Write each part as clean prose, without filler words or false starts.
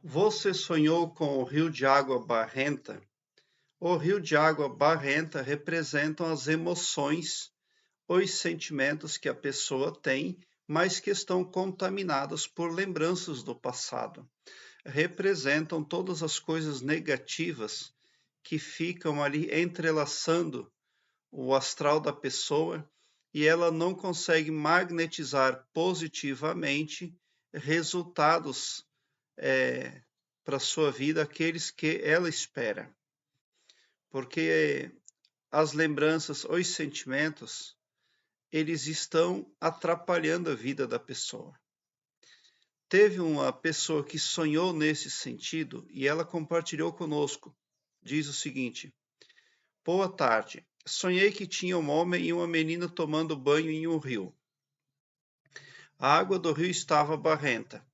Você sonhou com o rio de água barrenta? O rio de água barrenta representam as emoções, os sentimentos que a pessoa tem, mas que estão contaminados por lembranças do passado. Representam todas as coisas negativas que ficam ali entrelaçando o astral da pessoa e ela não consegue magnetizar positivamente resultados para a sua vida, aqueles que ela espera. Porque as lembranças, os sentimentos, eles estão atrapalhando a vida da pessoa. Teve uma pessoa que sonhou nesse sentido e ela compartilhou conosco. Diz o seguinte: Boa tarde. Sonhei que tinha um homem e uma menina tomando banho em um rio. A água do rio estava barrenta.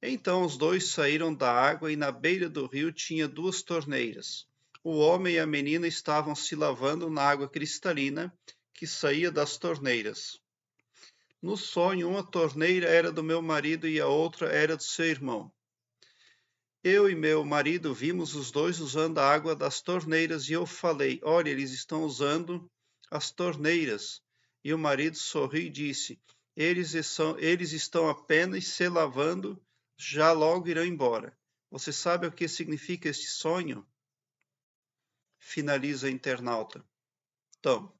Então os dois saíram da água e na beira do rio tinha duas torneiras. O homem e a menina estavam se lavando na água cristalina que saía das torneiras. No sonho, uma torneira era do meu marido e a outra era do seu irmão. Eu e meu marido vimos os dois usando a água das torneiras e eu falei: Olha, eles estão usando as torneiras. E o marido sorriu e disse: eles estão apenas se lavando, já logo irão embora. Você sabe o que significa este sonho? Finaliza a internauta. Então,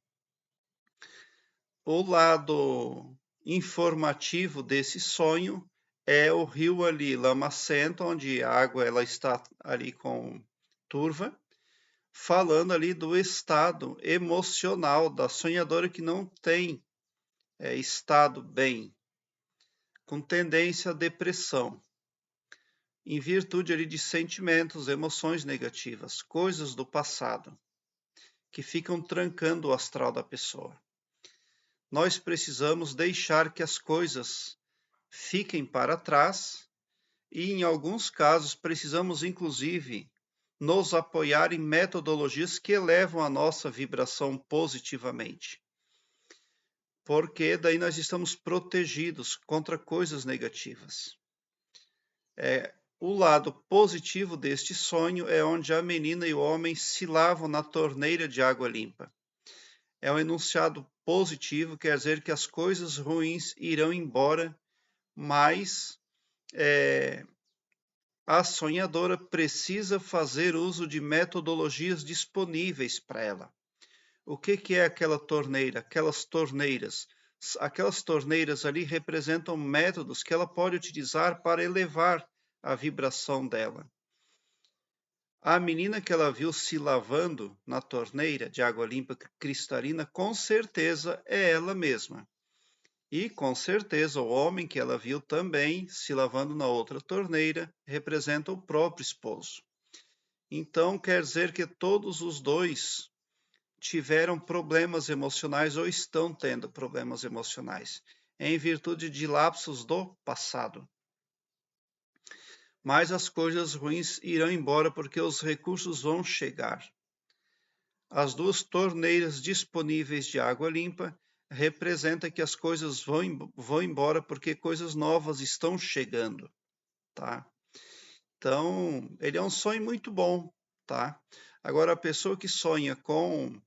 o lado informativo desse sonho é o rio ali, Lamacento, onde a água ela está ali com turva, falando ali do estado emocional da sonhadora que não tem estado bem, com tendência à depressão, em virtude ali de sentimentos, emoções negativas, coisas do passado, que ficam trancando o astral da pessoa. Nós precisamos deixar que as coisas fiquem para trás e, em alguns casos, precisamos, inclusive, nos apoiar em metodologias que elevam a nossa vibração positivamente. Porque daí nós estamos protegidos contra coisas negativas. O lado positivo deste sonho é onde a menina e o homem se lavam na torneira de água limpa. É um enunciado positivo, quer dizer que as coisas ruins irão embora, mas a sonhadora precisa fazer uso de metodologias disponíveis para ela. O que é aquela torneira? Aquelas torneiras. Aquelas torneiras ali representam métodos que ela pode utilizar para elevar a vibração dela. A menina que ela viu se lavando na torneira de água limpa cristalina, com certeza é ela mesma. E com certeza o homem que ela viu também se lavando na outra torneira representa o próprio esposo. Então quer dizer que todos os dois tiveram problemas emocionais ou estão tendo problemas emocionais, em virtude de lapsos do passado. Mas as coisas ruins irão embora porque os recursos vão chegar. As duas torneiras disponíveis de água limpa representa que as coisas vão embora porque coisas novas estão chegando, tá? Então, ele é um sonho muito bom, tá? Agora, a pessoa que sonha com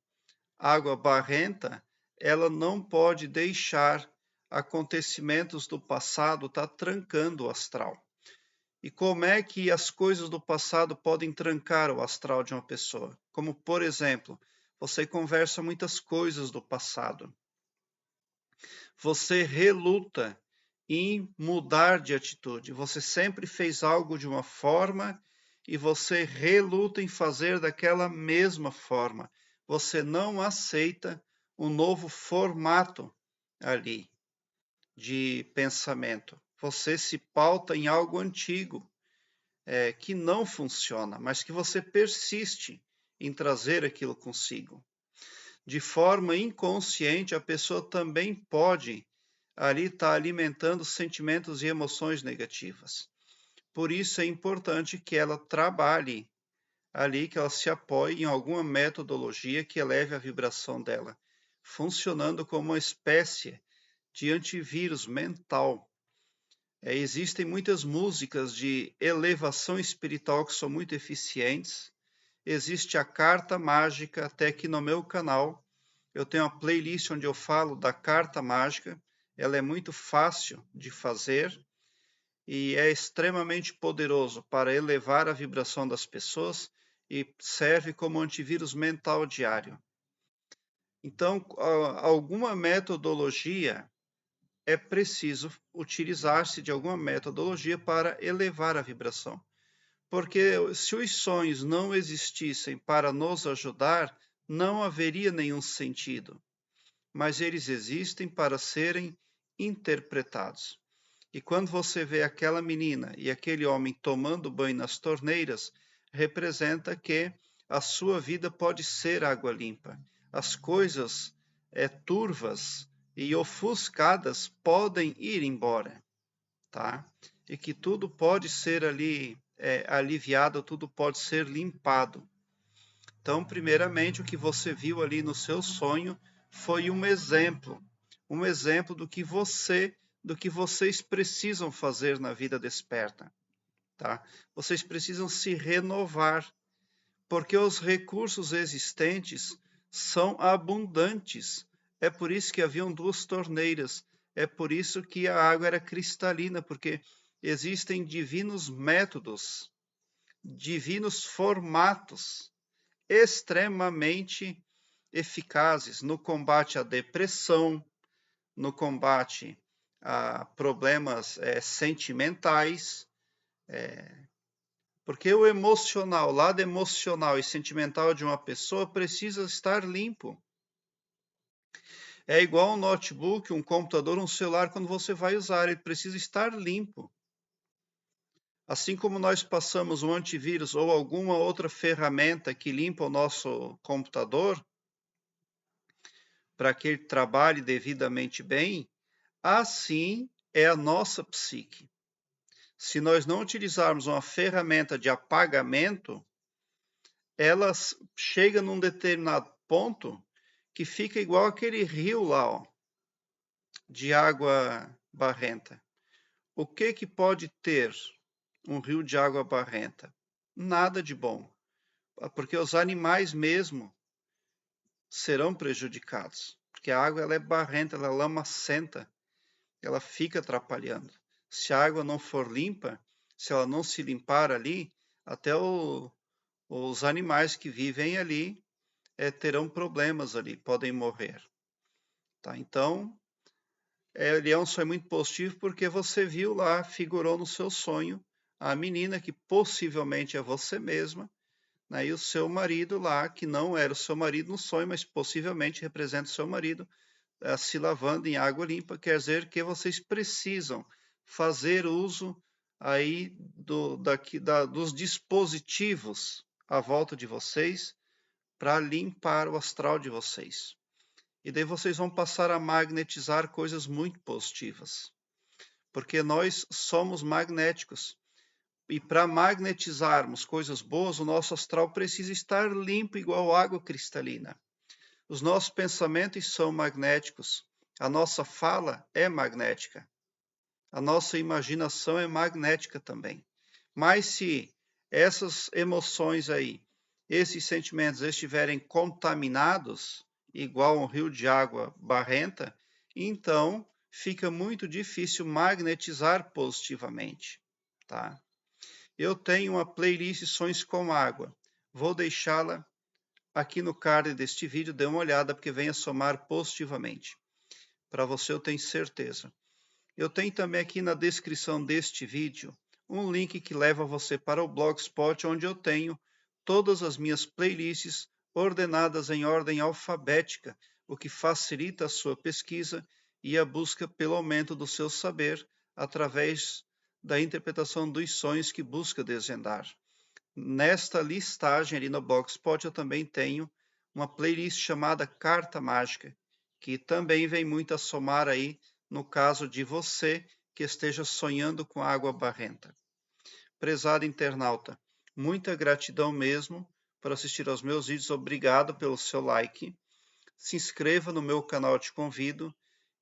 água barrenta, ela não pode deixar acontecimentos do passado estar trancando o astral. E como é que as coisas do passado podem trancar o astral de uma pessoa? Como, por exemplo, você conversa muitas coisas do passado. Você reluta em mudar de atitude. Você sempre fez algo de uma forma e você reluta em fazer daquela mesma forma. Você não aceita um novo formato ali de pensamento. Você se pauta em algo antigo, que não funciona, mas que você persiste em trazer aquilo consigo. De forma inconsciente, a pessoa também pode ali estar alimentando sentimentos e emoções negativas. Por isso é importante que ela trabalhe ali, que ela se apoie em alguma metodologia que eleve a vibração dela, funcionando como uma espécie de antivírus mental, Existem muitas músicas de elevação espiritual que são muito eficientes. Existe a carta mágica, até aqui no meu canal. Eu tenho uma playlist onde eu falo da carta mágica. Ela é muito fácil de fazer e é extremamente poderoso para elevar a vibração das pessoas e serve como antivírus mental diário. Então, alguma metodologia é preciso utilizar-se de alguma metodologia para elevar a vibração. Porque se os sonhos não existissem para nos ajudar, não haveria nenhum sentido. Mas eles existem para serem interpretados. E quando você vê aquela menina e aquele homem tomando banho nas torneiras, representa que a sua vida pode ser água limpa. As coisas turvas e ofuscadas podem ir embora, tá? E que tudo pode ser ali aliviado, tudo pode ser limpado. Então, primeiramente, o que você viu ali no seu sonho foi um exemplo do que vocês precisam fazer na vida desperta, tá? Vocês precisam se renovar, porque os recursos existentes são abundantes. É por isso que haviam 2 torneiras, é por isso que a água era cristalina, porque existem divinos métodos, divinos formatos extremamente eficazes no combate à depressão, no combate a problemas sentimentais, porque o emocional, o lado emocional e sentimental de uma pessoa precisa estar limpo. É igual um notebook, um computador, um celular, quando você vai usar, ele precisa estar limpo. Assim como nós passamos um antivírus ou alguma outra ferramenta que limpa o nosso computador, para que ele trabalhe devidamente bem, assim é a nossa psique. Se nós não utilizarmos uma ferramenta de apagamento, ela chega num determinado ponto que fica igual aquele rio lá, ó, de água barrenta. O que pode ter um rio de água barrenta? Nada de bom, porque os animais mesmo serão prejudicados, porque a água ela é barrenta, ela é lamacenta, ela fica atrapalhando. Se a água não for limpa, se ela não se limpar ali, até os animais que vivem ali terão problemas ali, podem morrer. Tá? Então, ele é um sonho muito positivo porque você viu lá, figurou no seu sonho, a menina que possivelmente é você mesma, né, e o seu marido lá, que não era o seu marido no sonho, mas possivelmente representa o seu marido, se lavando em água limpa, quer dizer que vocês precisam fazer uso aí dos dispositivos à volta de vocês para limpar o astral de vocês. E daí vocês vão passar a magnetizar coisas muito positivas, porque nós somos magnéticos. E para magnetizarmos coisas boas, o nosso astral precisa estar limpo igual água cristalina. Os nossos pensamentos são magnéticos. A nossa fala é magnética. A nossa imaginação é magnética também. Mas se essas emoções aí, esses sentimentos estiverem contaminados, igual um rio de água barrenta, então fica muito difícil magnetizar positivamente, tá? Eu tenho uma playlist Sonhos com Água. Vou deixá-la aqui no card deste vídeo, dê uma olhada, porque venha somar positivamente. Para você eu tenho certeza. Eu tenho também aqui na descrição deste vídeo um link que leva você para o Blogspot, onde eu tenho todas as minhas playlists ordenadas em ordem alfabética, o que facilita a sua pesquisa e a busca pelo aumento do seu saber através da interpretação dos sonhos que busca desvendar. Nesta listagem ali no Blogspot eu também tenho uma playlist chamada Carta Mágica, que também vem muito a somar aí no caso de você que esteja sonhando com água barrenta. Prezado internauta, muita gratidão mesmo por assistir aos meus vídeos. Obrigado pelo seu like. Se inscreva no meu canal, eu te convido.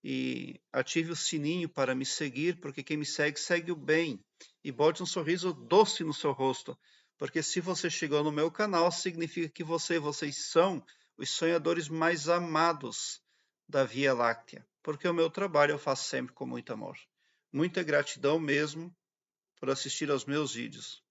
e ative o sininho para me seguir, porque quem me segue, segue o bem. E bote um sorriso doce no seu rosto, porque se você chegou no meu canal, significa que vocês são os sonhadores mais amados da Via Láctea, porque o meu trabalho eu faço sempre com muito amor. Muita gratidão mesmo por assistir aos meus vídeos.